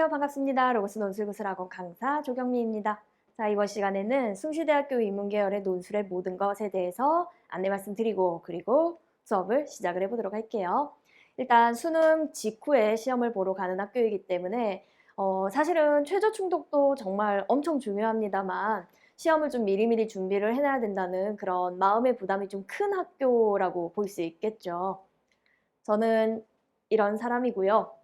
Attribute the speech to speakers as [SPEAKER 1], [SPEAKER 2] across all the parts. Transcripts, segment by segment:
[SPEAKER 1] 안녕하세요. 반갑습니다. 로고스 논술구슬학원 강사 조경미입니다. 자, 이번 시간에는 숭실대학교 인문계열의 논술의 모든 것에 대해서 안내 말씀드리고 그리고 수업을 시작을 해보도록 할게요. 일단 수능 직후에 시험을 보러 가는 학교이기 때문에 사실은 최저 충족도 정말 엄청 중요합니다만 시험을 좀 미리미리 준비를 해놔야 된다는 그런 마음의 부담이 좀 큰 학교라고 볼 수 있겠죠. 저는 이런 사람이고요.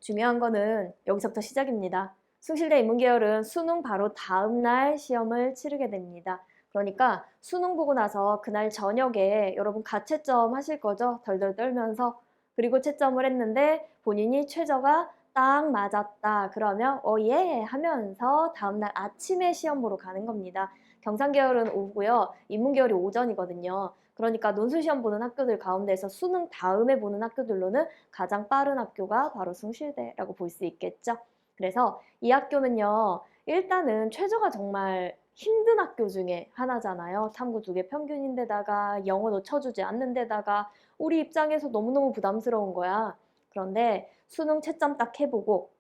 [SPEAKER 1] 중요한 거는 여기서부터 시작입니다. 숭실대 인문계열은 수능 바로 다음날 시험을 치르게 됩니다. 그러니까 수능 보고 나서 그날 저녁에 여러분 가채점 하실 거죠? 덜덜 떨면서. 그리고 채점을 했는데 본인이 최저가 딱 맞았다. 그러면 예 하면서 다음날 아침에 시험 보러 가는 겁니다. 경상계열은 오후고요. 인문계열이 오전이거든요. 그러니까 논술시험 보는 학교들 가운데서 수능 다음에 보는 학교들로는 가장 빠른 학교가 바로 숭실대라고 볼 수 있겠죠. 그래서 이 학교는요. 일단은 최저가 정말 힘든 학교 중에 하나잖아요. 탐구 2개 평균인데다가 영어도 쳐주지 않는 데다가 우리 입장에서 너무너무 부담스러운 거야. 그런데 수능 채점 딱 해보고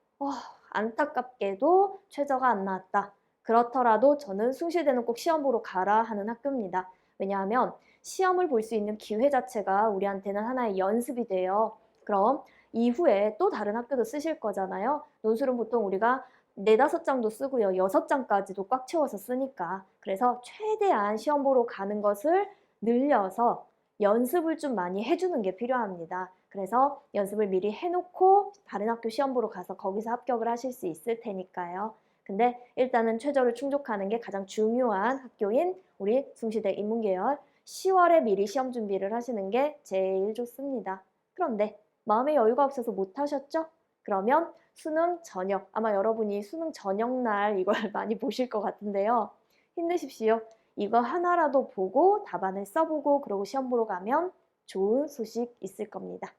[SPEAKER 1] 안타깝게도 최저가 안 나왔다. 그렇더라도 저는 숭실대는 꼭 시험 보러 가라 하는 학교입니다. 왜냐하면 시험을 볼 수 있는 기회 자체가 우리한테는 하나의 연습이 돼요. 그럼 이후에 또 다른 학교도 쓰실 거잖아요. 논술은 보통 우리가 4~5장도 쓰고요. 6장까지도 꽉 채워서 쓰니까. 그래서 최대한 시험 보러 가는 것을 늘려서 연습을 좀 많이 해주는 게 필요합니다. 그래서 연습을 미리 해놓고 다른 학교 시험 보러 가서 거기서 합격을 하실 수 있을 테니까요. 근데 일단은 최저를 충족하는 게 가장 중요한 학교인 우리 숭실대 인문계열 10월에 미리 시험 준비를 하시는 게 제일 좋습니다. 그런데 마음의 여유가 없어서 못 하셨죠? 그러면 수능 저녁, 아마 여러분이 수능 저녁 날 이걸 많이 보실 것 같은데요. 힘내십시오. 이거 하나라도 보고 답안을 써보고 그러고 시험 보러 가면 좋은 소식 있을 겁니다.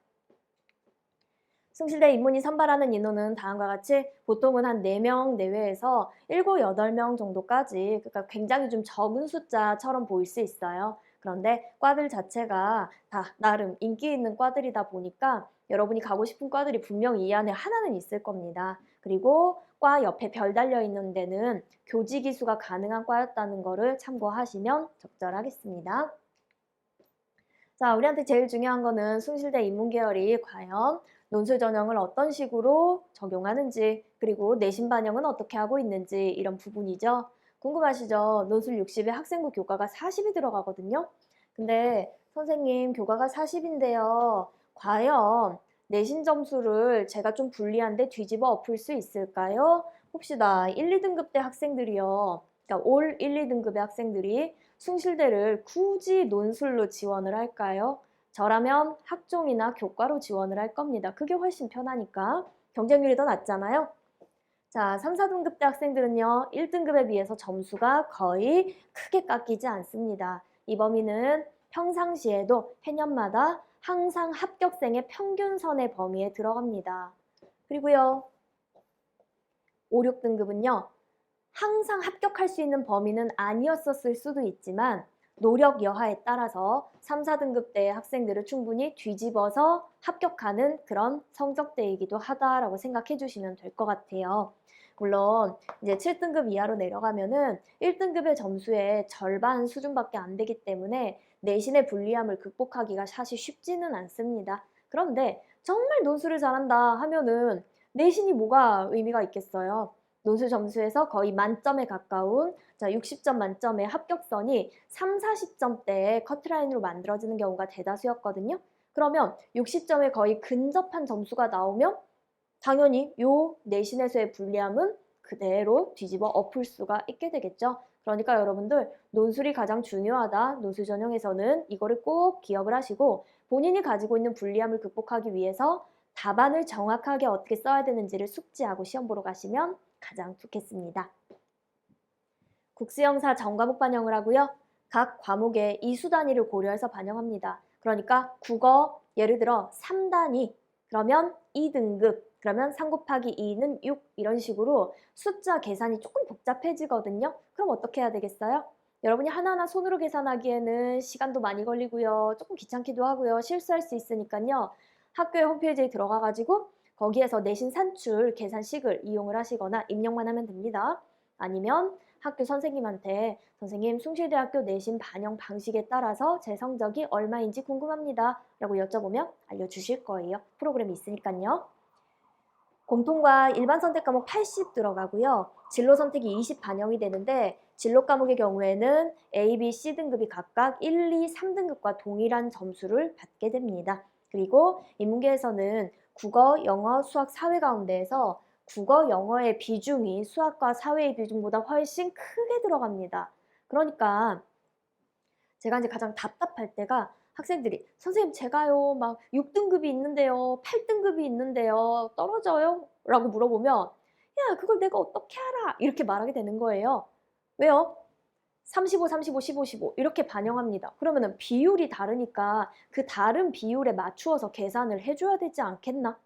[SPEAKER 1] 숭실대 인문이 선발하는 인원은 다음과 같이 보통은 한 4명 내외에서 7, 8명 정도까지, 그러니까 굉장히 좀 적은 숫자처럼 보일 수 있어요. 그런데 과들 자체가 다 나름 인기 있는 과들이다 보니까 여러분이 가고 싶은 과들이 분명히 이 안에 하나는 있을 겁니다. 그리고 과 옆에 별 달려 있는 데는 교직 기수가 가능한 과였다는 거를 참고하시면 적절하겠습니다. 자, 우리한테 제일 중요한 거는 숭실대 인문계열이 과연 논술 전형을 어떤 식으로 적용하는지, 그리고 내신 반영은 어떻게 하고 있는지 이런 부분이죠. 궁금하시죠? 논술 60에 학생부 교과가 40이 들어가거든요. 근데 선생님 교과가 40인데요. 과연 내신 점수를 제가 좀 불리한데 뒤집어 엎을 수 있을까요? 혹시나 1, 2등급 대 학생들이요. 그러니까 올 1, 2등급의 학생들이 숭실대를 굳이 논술로 지원을 할까요? 저라면 학종이나 교과로 지원을 할 겁니다. 그게 훨씬 편하니까. 경쟁률이 더 낮잖아요. 자, 3, 4등급 대 학생들은요. 1등급에 비해서 점수가 거의 크게 깎이지 않습니다. 이 범위는 평상시에도 해년마다 항상 합격생의 평균선의 범위에 들어갑니다. 그리고요. 5, 6등급은요. 항상 합격할 수 있는 범위는 아니었었을 수도 있지만 노력 여하에 따라서 3, 4등급대의 학생들을 충분히 뒤집어서 합격하는 그런 성적대이기도 하다라고 생각해 주시면 될 것 같아요. 물론 이제 7등급 이하로 내려가면은 1등급의 점수의 절반 수준밖에 안 되기 때문에 내신의 불리함을 극복하기가 사실 쉽지는 않습니다. 그런데 정말 논술을 잘한다 하면은 내신이 뭐가 의미가 있겠어요? 논술 점수에서 거의 만점에 가까운 60점 만점의 합격선이 3, 40점대의 커트라인으로 만들어지는 경우가 대다수였거든요. 그러면 60점에 거의 근접한 점수가 나오면 당연히 요 내신에서의 불리함은 그대로 뒤집어 엎을 수가 있게 되겠죠. 그러니까 여러분들 논술이 가장 중요하다. 논술 전형에서는 이거를 꼭 기억을 하시고 본인이 가지고 있는 불리함을 극복하기 위해서 답안을 정확하게 어떻게 써야 되는지를 숙지하고 시험 보러 가시면 가장 좋겠습니다. 국수형사 전과목 반영을 하고요. 각 과목의 이수 단위를 고려해서 반영합니다. 그러니까 국어 예를 들어 3단위 그러면 2등급 그러면 3 곱하기 2는 6 이런 식으로 숫자 계산이 조금 복잡해지거든요. 그럼 어떻게 해야 되겠어요? 여러분이 하나하나 손으로 계산하기에는 시간도 많이 걸리고요. 조금 귀찮기도 하고요. 실수할 수 있으니까요. 학교의 홈페이지에 들어가가지고 거기에서 내신 산출 계산식을 이용을 하시거나 입력만 하면 됩니다. 아니면 학교 선생님한테 선생님 숭실대학교 내신 반영 방식에 따라서 제 성적이 얼마인지 궁금합니다 라고 여쭤보면 알려주실 거예요. 프로그램이 있으니까요. 공통과 일반 선택 과목 80 들어가고요. 진로 선택이 20 반영이 되는데 진로 과목의 경우에는 A, B, C 등급이 각각 1, 2, 3등급과 동일한 점수를 받게 됩니다. 그리고 인문계에서는 국어, 영어, 수학, 사회 가운데에서 국어, 영어의 비중이 수학과 사회의 비중보다 훨씬 크게 들어갑니다. 그러니까 제가 이제 가장 답답할 때가 학생들이 선생님 제가요 막 6등급이 있는데요 8등급이 있는데요 떨어져요? 라고 물어보면 야 그걸 내가 어떻게 알아? 이렇게 말하게 되는 거예요. 왜요? 35, 35, 15, 15 이렇게 반영합니다. 그러면은 비율이 다르니까 그 다른 비율에 맞추어서 계산을 해줘야 되지 않겠나?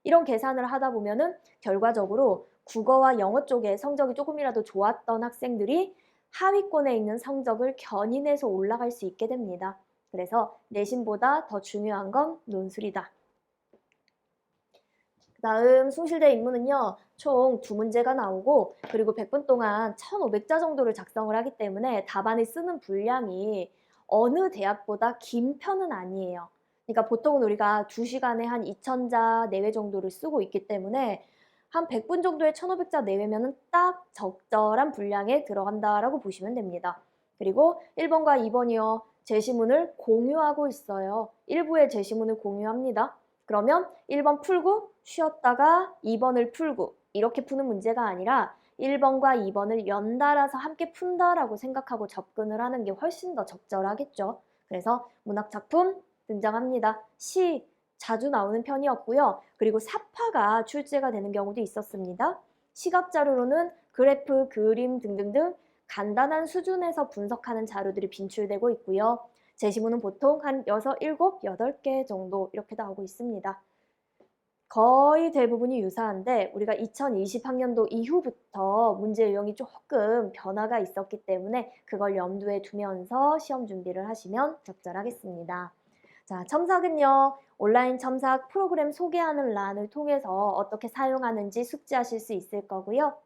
[SPEAKER 1] 이런 계산을 하다 보면은 결과적으로 국어와 영어 쪽에 성적이 조금이라도 좋았던 학생들이 하위권에 있는 성적을 견인해서 올라갈 수 있게 됩니다. 그래서 내신보다 더 중요한 건 논술이다. 그 다음 숭실대 인문은요. 총 2문제가 나오고 그리고 100분 동안 1500자 정도를 작성을 하기 때문에 답안을 쓰는 분량이 어느 대학보다 긴 편은 아니에요. 그러니까 보통은 우리가 2시간에 한 2000자 내외 정도를 쓰고 있기 때문에 한 100분 정도의 1500자 내외면은 딱 적절한 분량에 들어간다라고 보시면 됩니다. 그리고 1번과 2번이요. 제시문을 공유하고 있어요. 일부의 제시문을 공유합니다. 그러면 1번 풀고 쉬었다가 2번을 풀고 이렇게 푸는 문제가 아니라 1번과 2번을 연달아서 함께 푼다라고 생각하고 접근을 하는 게 훨씬 더 적절하겠죠. 그래서 문학작품 등장합니다. 시 자주 나오는 편이었고요. 그리고 사파가 출제가 되는 경우도 있었습니다. 시각자료로는 그래프, 그림 등등등 간단한 수준에서 분석하는 자료들이 빈출되고 있고요. 제시문은 보통 한 6, 7, 8개 정도 이렇게 나오고 있습니다. 거의 대부분이 유사한데 우리가 2020학년도 이후부터 문제 유형이 조금 변화가 있었기 때문에 그걸 염두에 두면서 시험 준비를 하시면 적절하겠습니다. 자, 첨삭은요. 온라인 첨삭 프로그램 소개하는 란을 통해서 어떻게 사용하는지 숙지하실 수 있을 거고요.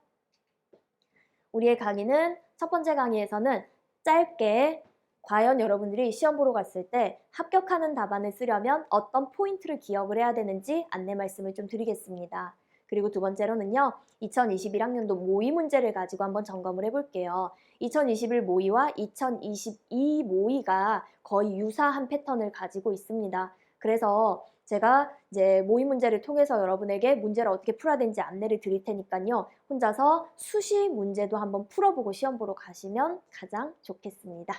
[SPEAKER 1] 우리의 강의는 첫 번째 강의에서는 짧게 과연 여러분들이 시험 보러 갔을 때 합격하는 답안을 쓰려면 어떤 포인트를 기억을 해야 되는지 안내 말씀을 좀 드리겠습니다. 그리고 두 번째로는요. 2021학년도 모의 문제를 가지고 한번 점검을 해볼게요. 2021 모의와 2022 모의가 거의 유사한 패턴을 가지고 있습니다. 그래서 제가 이제 모의 문제를 통해서 여러분에게 문제를 어떻게 풀어야 되는지 안내를 드릴 테니까요. 혼자서 수시 문제도 한번 풀어보고 시험 보러 가시면 가장 좋겠습니다.